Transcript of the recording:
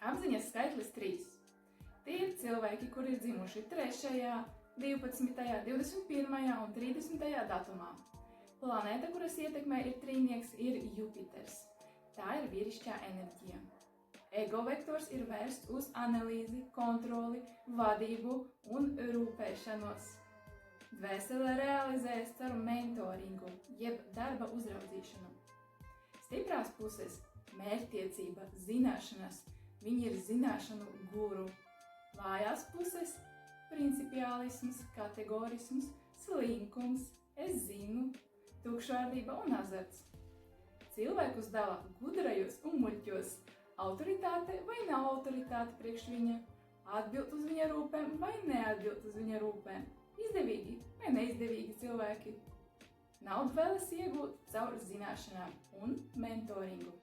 Apziņas skaitlis 3. Tie ir cilvēki, kuri ir dzimuši 3., 12., 21. un 30. datumā. Planēta, kuras ietekmē ir trīnieks, ir Jupiters. Tā ir vīrišķā enerģija. Ego vektors ir vērsts uz analīzi, kontroli, vadību un rūpēšanos. Dvēsele realizējas caur mentoringu, jeb darba uzraudzīšanu. Stiprās puses – mērķtiecība, zināšanas. Viņi ir zināšanu guru. Vājās puses – principiālisms, kategorisms, slinkums, es zinu, tukšvārdība un azarts. Cilvēkus dala gudrajos un muļķos, autoritāte vai nav autoritāte priekš viņa, atbild uz viņa rūpēm vai neatbild uz viņa rūpēm, izdevīgi vai neizdevīgi cilvēki. Naudu vēlas iegūt caur zināšanām un mentoringu.